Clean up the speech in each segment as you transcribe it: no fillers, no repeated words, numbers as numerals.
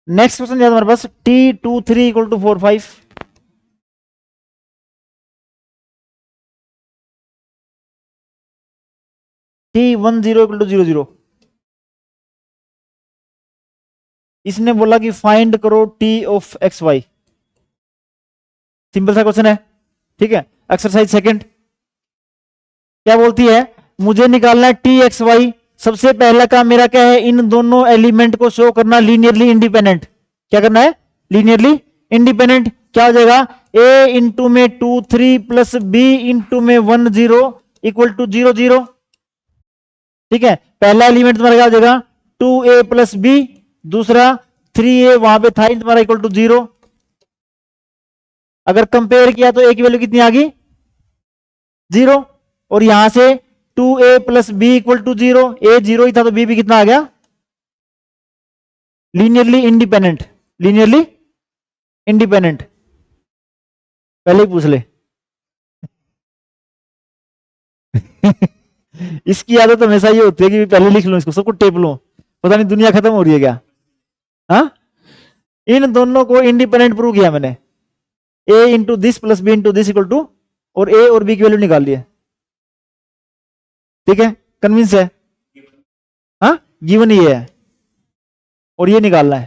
Next question दिया हमारे पास T23 equal to 4 5, T10 equal to 0 0। इसने बोला कि फाइंड करो T of x y. Simple सा क्वेश्चन है, ठीक है। एक्सरसाइज सेकंड क्या बोलती है, मुझे निकालना है T एक्स वाई। सबसे पहला काम मेरा क्या है, इन दोनों एलिमेंट को शो करना लीनियरली इंडिपेंडेंट। क्या करना है, लीनियरली इंडिपेंडेंट। क्या हो जाएगा, a इंटू में 2 3 प्लस b इंटू में 1 0 इक्वल टू 0 0। ठीक है, पहला एलिमेंट तुम्हारा क्या हो जाएगा 2a प्लस बी, दूसरा 3a वहां पे था तुम्हारा इक्वल टू 0। अगर कंपेयर किया तो a की वैल्यू कितनी आ गई 0, और यहां से 2a plus b equal to 0, a 0 ही था तो b भी कितना आ गया लीनियरली इंडिपेंडेंट। लीनियरली इंडिपेंडेंट पहले ही पूछ ले। इसकी आदत हमेशा ये होती है कि पहले लिख लो इसको, सबको टेप लो, पता नहीं दुनिया खत्म हो रही है क्या। हाँ, इन दोनों को इंडिपेंडेंट प्रूव किया मैंने, a into this plus b into this equal to, और a और b की वैल्यू निकाल ली है। ठीक है, कन्विंस है। हाँ, गिवन ये है और ये निकालना है।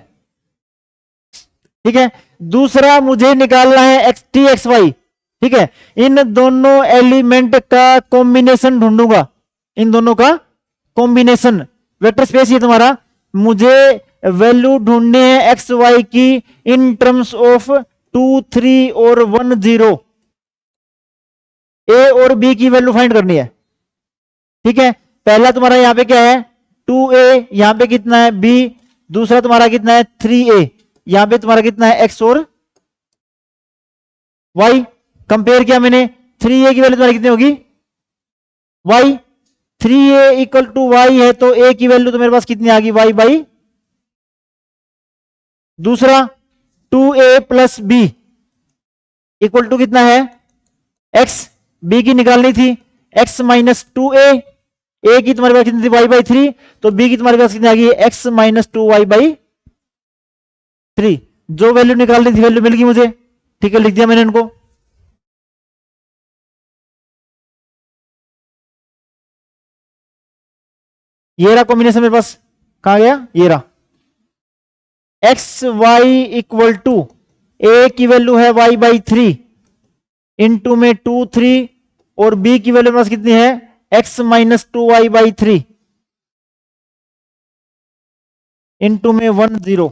ठीक है, दूसरा मुझे निकालना है एक्स टी एक्स वाई। ठीक है, इन दोनों एलिमेंट का कॉम्बिनेशन ढूंढूंगा, इन दोनों का कॉम्बिनेशन। वेक्टर स्पेस ये तुम्हारा, मुझे वैल्यू ढूंढनी है एक्स वाई की इन टर्म्स ऑफ 2 3 और 1 0। ए और बी की वैल्यू फाइंड करनी है। ठीक है, पहला तुम्हारा यहां पे क्या है 2a, यहां पे कितना है b, दूसरा तुम्हारा कितना है 3a, यहां पे तुम्हारा कितना है x और y। कंपेयर किया मैंने, 3a की वैल्यू तुम्हारी कितनी होगी y, 3a equal to y है तो a की वैल्यू तो मेरे पास कितनी आ गई y बाई, दूसरा 2a plus b equal to कितना है x, b की निकालनी थी x माइनस 2a, a की तुम्हारे पास कितनी थी y बाई 3, तो b की तुम्हारे पास कितनी आ गई x माइनस 2y बाई 3। जो वैल्यू निकालनी थी वैल्यू मिल गई मुझे। ठीक है, लिख दिया मैंने इनको। ये रहा कॉम्बिनेशन मेरे पास, कहां गया, ये रहा एक्स वाई इक्वल टू ए की वैल्यू है y बाई 3 इंटू में 2 3, और b की वैल्यू मेरे पास कितनी है x minus 2y by 3 into में 1 0।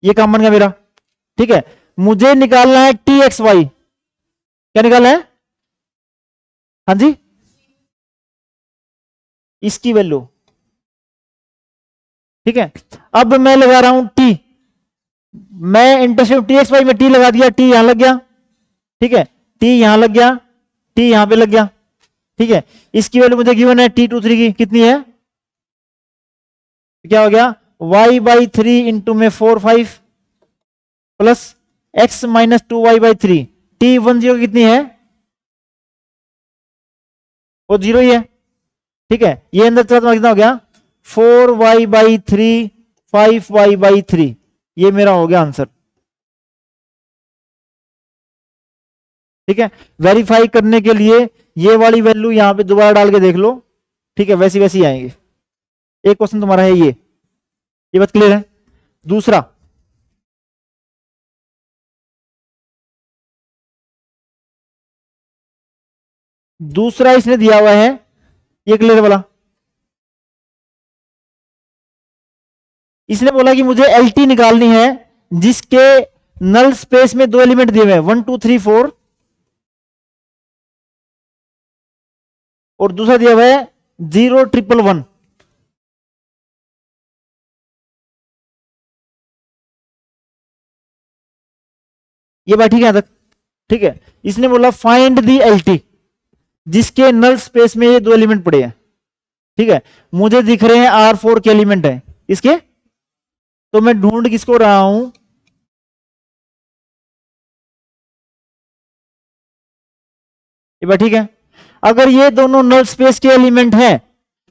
ये काम बन गया मेरा। ठीक है, मुझे निकालना है टी एक्स वाई। क्या निकालना है, हाँ जी, इसकी वैल्यू। ठीक है, अब मैं लगा रहा हूं टी, मैं इंटरसेप्ट टी एक्स वाई में टी लगा दिया, टी यहां लग गया। ठीक है, टी यहां लग गया, टी यहां पे लग गया। ठीक है, इसकी वैल्यू मुझे गिवन है T23 की कितनी है, क्या हो गया y बाई 3 इंटू में 4 5 plus x minus 2y by 3। T10 कितनी है, वो 0 ही है। ठीक है, ये अंदर चला तो कितना हो गया 4y बाई 3 5y बाई 3, ये मेरा हो गया आंसर। ठीक है, वेरीफाई करने के लिए ये वाली वैल्यू यहां पे दोबारा डाल के देख लो। ठीक है, वैसी वैसी आएंगे। एक क्वेश्चन तुम्हारा है ये बात क्लियर है। दूसरा, दूसरा इसने दिया हुआ है ये क्लियर वाला, इसने बोला कि मुझे एलटी निकालनी है जिसके नल स्पेस में दो एलिमेंट दिए हुए हैं 1 2 3 4, और दूसरा दिया हुआ है 0 1 1 1। ये बात ठीक है यहां तक। ठीक है, इसने बोला फाइंड दी एलटी जिसके नल स्पेस में ये दो एलिमेंट पड़े हैं। ठीक है, मुझे दिख रहे हैं R4 के एलिमेंट है इसके, तो मैं ढूंढ किसको रहा हूं, ये बात ठीक है। अगर ये दोनों नल स्पेस के एलिमेंट हैं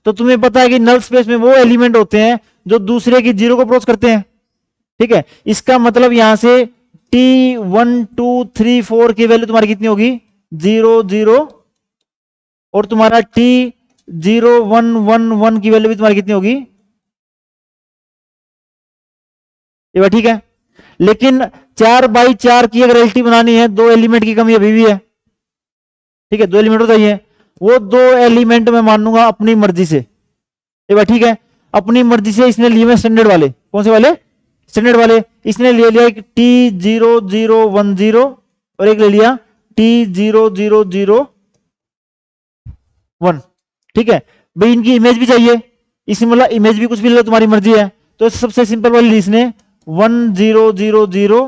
तो तुम्हें पता है कि नल स्पेस में वो एलिमेंट होते हैं जो दूसरे की जीरो को अप्रोच करते हैं। ठीक है, इसका मतलब यहां से T1 2 3 4 की वैल्यू तुम्हारी कितनी होगी 0 0, और तुम्हारा T0 1 1 1 की वैल्यू भी तुम्हारी कितनी होगी, ये बात ठीक है। लेकिन 4/4 की अगर एलटी बनानी है, दो एलिमेंट की कमी अभी भी है। ठीक है, दो एलिमेंट होता है, वो दो एलिमेंट मैं मानूंगा अपनी मर्जी से, ये बात ठीक है। अपनी मर्जी से इसने लिए स्टैंडर्ड वाले, कौन से वाले, स्टैंडर्ड वाले। इसने ले लिया एक T0010 और एक ले लिया T0001। ठीक है भाई, इनकी इमेज भी चाहिए, इसमें मतलब इमेज भी कुछ भी ले लो, तुम्हारी मर्जी है। तो सबसे सिंपल वाली इसने 1000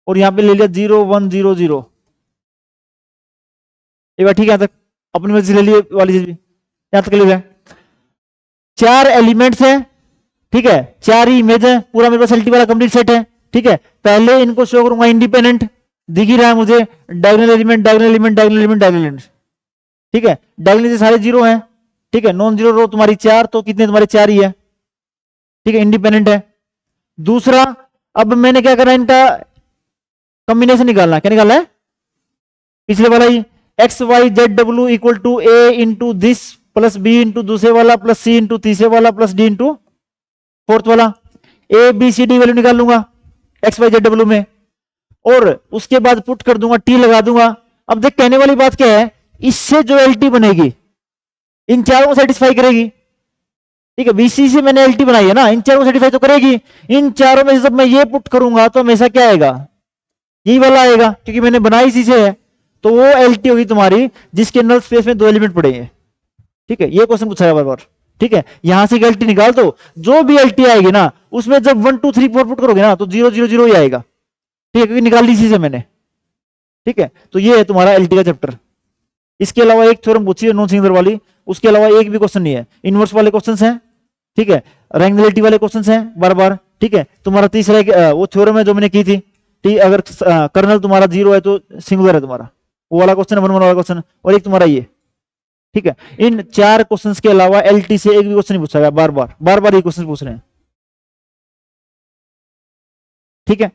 और यहां पे ले लिया 0100, ये बात ठीक है। यहां तक अपनी मर्जी से ले लिए वाली चीज भी, यहां तक ले लिया। 4 एलिमेंट्स हैं, ठीक है, 4 ही इमेज है, पूरा मेरे पास एलटी वाला कंप्लीट सेट है। ठीक है, पहले इनको शो करूंगा इंडिपेंडेंट, दिख ही रहा है मुझे, diagonal element diagonal element diagonal element diagonal element. ठीक है, डायगोनल से सारे जीरो हैं। ठीक है, नॉन जीरो रो तुम्हारी 4, तो कितने तुम्हारे 4 ही है। ठीक है, इंडिपेंडेंट है। दूसरा, अब मैंने क्या करना है, इनका कॉम्बिनेशन निकालना है। क्या निकालना है, पिछले वाला ही XYZW equal to A into this plus B into दूसरे वाला प्लस C इंटू तीसरे वाला प्लस D इंटू फोर्थ वाला। ABCD वैल्यू निकाल लूंगा XYZW में, और उसके बाद पुट कर दूंगा, T लगा दूंगा। अब देख, कहने वाली बात क्या है, इससे जो LT बनेगी इन चारों को सेटिस्फाई करेगी। ठीक है, BC से मैंने LT बनाई है ना, इन चारों को सेटिस्फाई तो करेगी। इन चारों में से जब मैं ये पुट करूंगा तो हमेशा क्या आएगा, यही वाला आएगा, क्योंकि मैंने बनाई इसी से है। तो वो LT होगी तुम्हारी जिसके नल स्पेस में दो एलिमेंट पड़े हैं। ठीक है, ये क्वेश्चन पूछा है बार बार। ठीक है, यहां से LT निकाल दो, जो भी LT आएगी ना उसमें जब 1 2 3 4 पुट करोगे ना तो 0 0 0 ही आएगा। ठीक है, क्योंकि निकाल ली इसी से मैंने। ठीक है, तो ये है तुम्हारा LT का चैप्टर। इसके अलावा एक थ्योरम पूछी है नॉन सिंगुलर वाली, उसके अलावा एक भी क्वेश्चन नहीं है। इनवर्स वाले क्वेश्चन हैं, ठीक है, रैंक नलिटी वाले क्वेश्चन हैं बार बार। ठीक है, तुम्हारा तीसरा वो थ्योरम है जो मैंने की थी, ठीक, अगर कर्नल तुम्हारा 0 है तो सिंगुलर है तुम्हारा, वो वाला क्वेश्चन है, 1 1 वाला क्वेश्चन, और एक तुम्हारा ये। ठीक है, इन 4 क्वेश्चंस के अलावा LT से एक भी क्वेश्चन नहीं पूछा गया, बार बार ये क्वेश्चन पूछ रहे हैं। ठीक है।